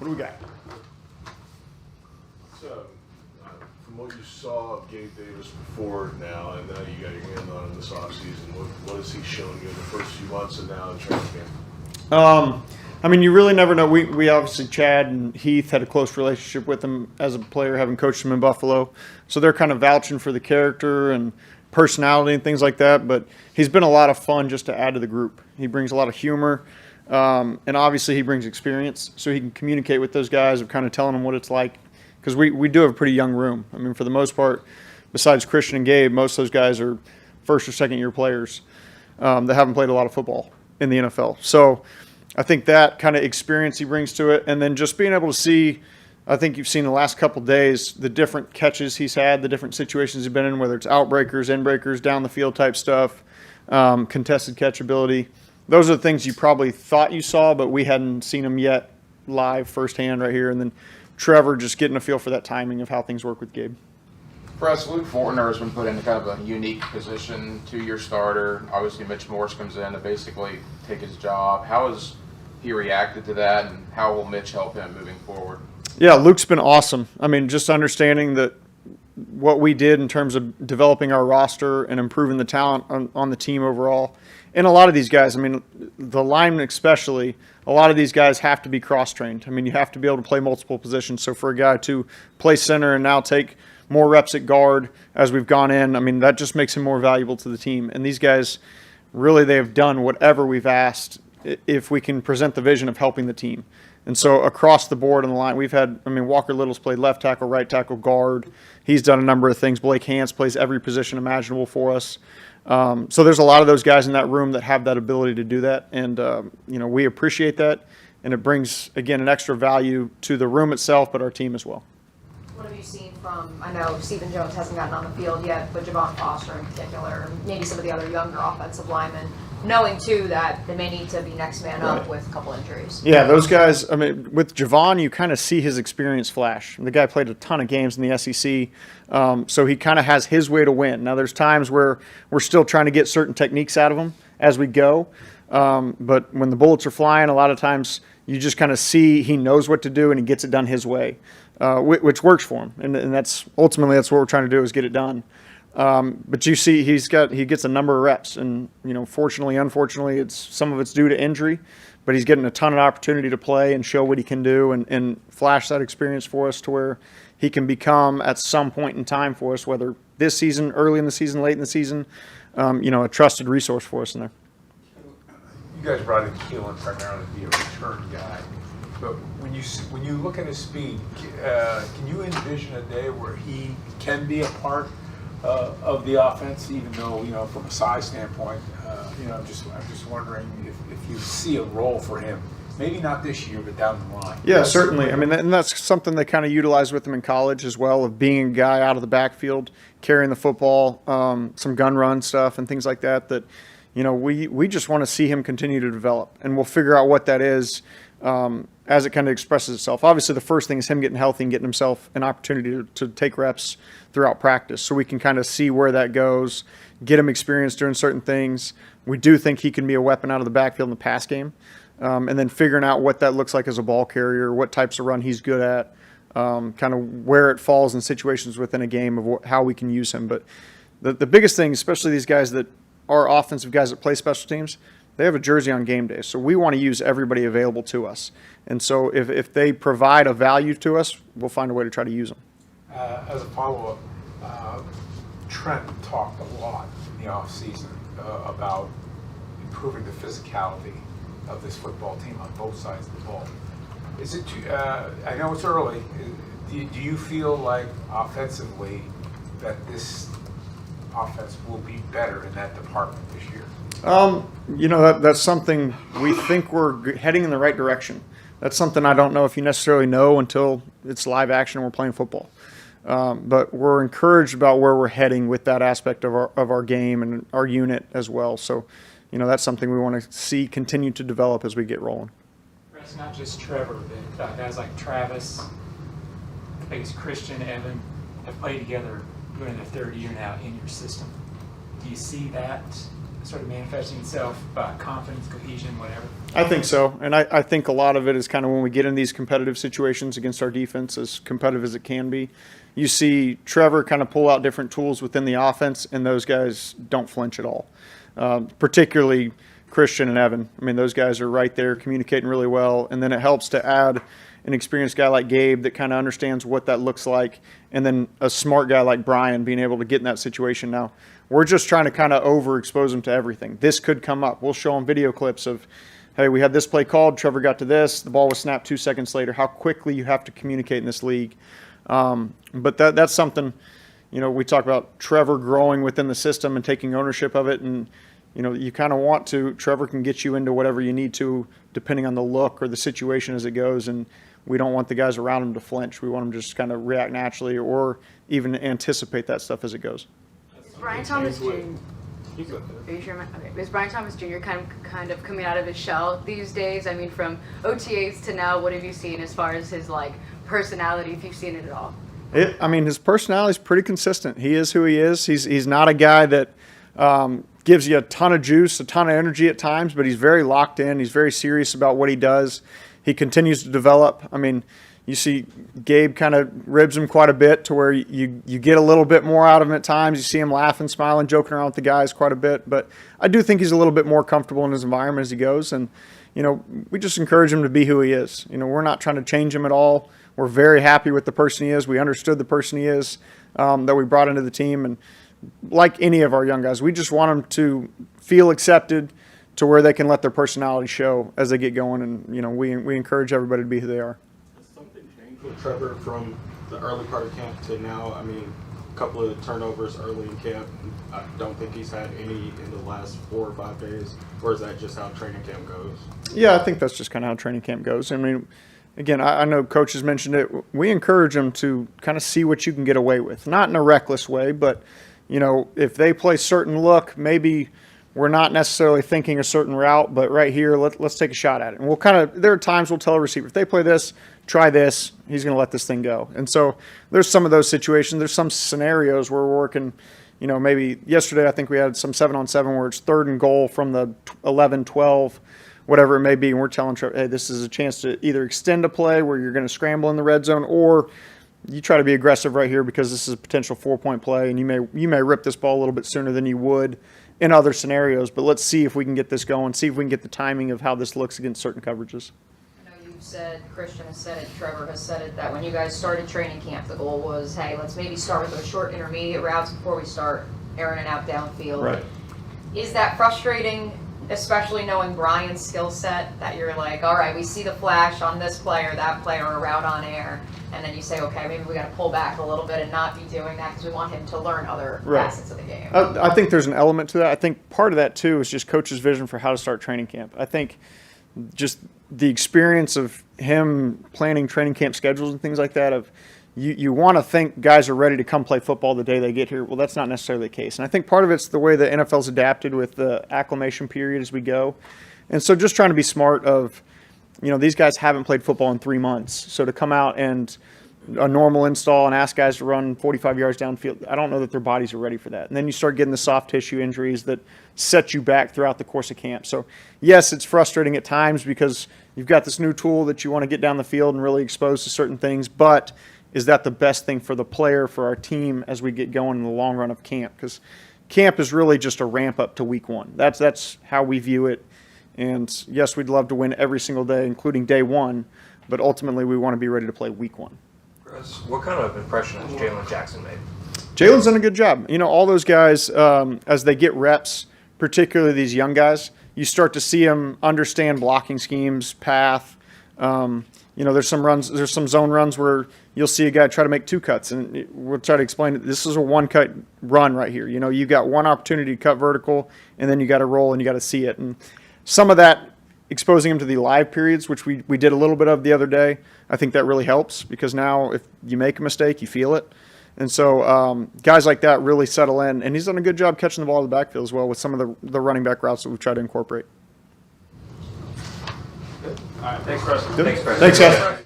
What do we got? So, from what you saw of Gabe Davis before now, and now you got your hand on him this offseason, what has he shown you in the first few months and now in training camp? I mean, you really never know. We obviously, Chad and Heath had a close relationship with him as a player, having coached him in Buffalo. So they're kind of vouching for the character and personality and things like that. But he's been a lot of fun just to add to the group. He brings a lot of humor, and obviously he brings experience. So he can communicate with those guys of kind of telling them what it's like. Because we do have a pretty young room. I mean, for the most part, besides Christian and Gabe, most of those guys are first or second year players that haven't played a lot of football in the NFL. So I think that kind of experience he brings to it, and then just being able to see, I think you've seen the last couple of days, the different catches he's had, the different situations he's been in, whether it's outbreakers, inbreakers, down the field type stuff, contested catchability. Those are the things you probably thought you saw, but we hadn't seen them yet live firsthand right here. And then Trevor just getting a feel for that timing of how things work with Gabe. For us, Luke Fortner has been put into kind of a unique position, 2-year starter. Obviously, Mitch Morse comes in to basically take his job. How has he reacted to that, and how will Mitch help him moving forward? Yeah, Luke's been awesome. I mean, just understanding that what we did in terms of developing our roster and improving the talent on the team overall. And a lot of these guys, I mean, the linemen especially, a lot of these guys have to be cross-trained. I mean, you have to be able to play multiple positions. So for a guy to play center and now take more reps at guard as we've gone in, I mean, that just makes him more valuable to the team. And these guys, really, they have done whatever we've asked if we can present the vision of helping the team. And so across the board on the line, we've had, I mean, Walker Little's played left tackle, right tackle, guard. He's done a number of things. Blake Hance plays every position imaginable for us. So there's a lot of those guys in that room that have that ability to do that. And, we appreciate that. And it brings, again, an extra value to the room itself, but our team as well. What have you seen from, I know Stephen Jones hasn't gotten on the field yet, but Javon Foster in particular, and maybe some of the other younger offensive linemen, knowing too that they may need to be next man up with a couple injuries. Yeah, those guys, I mean, with Javon, you kind of see his experience flash. The guy played a ton of games in the SEC, so he kind of has his way to win. Now, there's times where we're still trying to get certain techniques out of him as we go, but when the bullets are flying, a lot of times you just kind of see he knows what to do and he gets it done his way, which works for him. And that's ultimately that's what we're trying to do is get it done. But you see, he gets a number of reps, and fortunately, unfortunately, some of it's due to injury, but he's getting a ton of opportunity to play and show what he can do, and flash that experience for us to where he can become at some point in time for us, whether this season, early in the season, late in the season, a trusted resource for us in there. You guys brought in Keelan primarily to be a return guy, but when you look at his speed, can you envision a day where he can be a part of the offense, even though from a size standpoint, I'm just wondering if you see a role for him, maybe not this year, but down the line. Yeah, certainly. I mean, and that's something they kind of utilize with him in college as well, of being a guy out of the backfield, carrying the football, some gun run stuff and things like that. That we just want to see him continue to develop, and we'll figure out what that is as it kind of expresses itself. Obviously, the first thing is him getting healthy and getting himself an opportunity to take reps throughout practice, so we can kind of see where that goes, get him experience doing certain things. We do think he can be a weapon out of the backfield in the pass game, and then figuring out what that looks like as a ball carrier, what types of run he's good at, kind of where it falls in situations within a game of how we can use him. But the biggest thing, especially these guys that are offensive guys that play special teams, they have a jersey on game day. So we want to use everybody available to us. And so if they provide a value to us, we'll find a way to try to use them. As a follow-up, Trent talked a lot in the offseason about improving the physicality of this football team on both sides of the ball. Is it too, I know it's early. Do you feel like offensively that this offense will be better in that department this year? That's something we think we're heading in the right direction. That's something I don't know if you necessarily know until it's live action and we're playing football. But we're encouraged about where we're heading with that aspect of our game and our unit as well. So, that's something we want to see continue to develop as we get rolling. It's not just Trevor, but guys like Travis, I think it's Christian, Evan, have played together going in their third year now in your system. Do you see that sort of manifesting itself, confidence, cohesion, whatever? I think so, and I think a lot of it is kind of when we get in these competitive situations against our defense, as competitive as it can be, you see Trevor kind of pull out different tools within the offense, and those guys don't flinch at all. Particularly Christian and Evan. I mean, those guys are right there communicating really well, and then it helps to add an experienced guy like Gabe that kind of understands what that looks like, and then a smart guy like Brian being able to get in that situation. Now, we're just trying to kind of overexpose them to everything. This could come up. We'll show them video clips of, hey, we had this play called, Trevor got to this, the ball was snapped 2 seconds later, how quickly you have to communicate in this league. But that's something, we talk about Trevor growing within the system and taking ownership of it, and you kind of want to. Trevor can get you into whatever you need to, depending on the look or the situation as it goes, and we don't want the guys around him to flinch. We want them to just kind of react naturally or even anticipate that stuff as it goes. Is Brian Thomas Jr. Are you sure? Okay. Is Brian Thomas Jr. kind of coming out of his shell these days? I mean, from OTAs to now, what have you seen as far as his personality, if you've seen it at all? His personality is pretty consistent. He is who he is. He's not a guy that gives you a ton of juice, a ton of energy at times, but he's very locked in. He's very serious about what he does. He continues to develop. I mean, you see Gabe kind of ribs him quite a bit to where you get a little bit more out of him at times. You see him laughing, smiling, joking around with the guys quite a bit. But I do think he's a little bit more comfortable in his environment as he goes. And, we just encourage him to be who he is. We're not trying to change him at all. We're very happy with the person he is. We understood the person he is that we brought into the team. And like any of our young guys, we just want them to feel accepted to where they can let their personality show as they get going. And, we encourage everybody to be who they are. Has something changed with Trevor from the early part of camp to now? I mean, a couple of turnovers early in camp. I don't think he's had any in the last 4 or 5 days. Or is that just how training camp goes? Yeah, I think that's just kind of how training camp goes. I mean, again, I know coaches mentioned it. We encourage them to kind of see what you can get away with. Not in a reckless way, but, if they play certain look, maybe we're not necessarily thinking a certain route, but right here, let's take a shot at it. And there are times we'll tell a receiver, if they play this, try this, he's going to let this thing go. And so there's some of those situations. There's some scenarios where we're working, maybe yesterday I think we had some 7-on-7 where it's 3rd and goal from the 11, 12, whatever it may be, and we're telling Trevor, hey, this is a chance to either extend a play where you're going to scramble in the red zone, or you try to be aggressive right here because this is a potential 4-point play, and you may rip this ball a little bit sooner than you would in other scenarios. But let's see if we can get this going, see if we can get the timing of how this looks against certain coverages. I know you've said, Christian has said it, Trevor has said it, that when you guys started training camp, the goal was, hey, let's maybe start with those short intermediate routes before we start airing it out downfield. Right. Is that frustrating, especially knowing Brian's skill set, that you're like, all right, we see the flash on this play or that play or a route on air, and then you say, okay, maybe we got to pull back a little bit and not be doing that because we want him to learn other facets of the game. I think there's an element to that. I think part of that, too, is just coach's vision for how to start training camp. I think just the experience of him planning training camp schedules and things like that, you want to think guys are ready to come play football the day they get here. Well, that's not necessarily the case. And I think part of it's the way the NFL's adapted with the acclimation period as we go. And so just trying to be smart of, these guys haven't played football in 3 months. So to come out and a normal install and ask guys to run 45 yards downfield, I don't know that their bodies are ready for that. And then you start getting the soft tissue injuries that set you back throughout the course of camp. So, yes, it's frustrating at times because you've got this new tool that you want to get down the field and really expose to certain things, but is that the best thing for the player, for our team as we get going in the long run of camp? Because camp is really just a ramp up to week 1. That's how we view it. And, yes, we'd love to win every single day, including day 1, but ultimately we want to be ready to play week 1. Chris, what kind of impression has Jalen Jackson made? Jalen's done a good job. All those guys, as they get reps, particularly these young guys, you start to see them understand blocking schemes, path. There's some zone runs where you'll see a guy try to make 2 cuts, and we'll try to explain it. This is a 1-cut run right here. You got one opportunity to cut vertical, and then you got to roll, and you got to see it. And some of that, exposing him to the live periods, which we did a little bit of the other day, I think that really helps because now if you make a mistake, you feel it. And so guys like that really settle in, and he's done a good job catching the ball in the backfield as well with some of the running back routes that we've tried to incorporate. All right, thanks, Preston. Thanks, guys.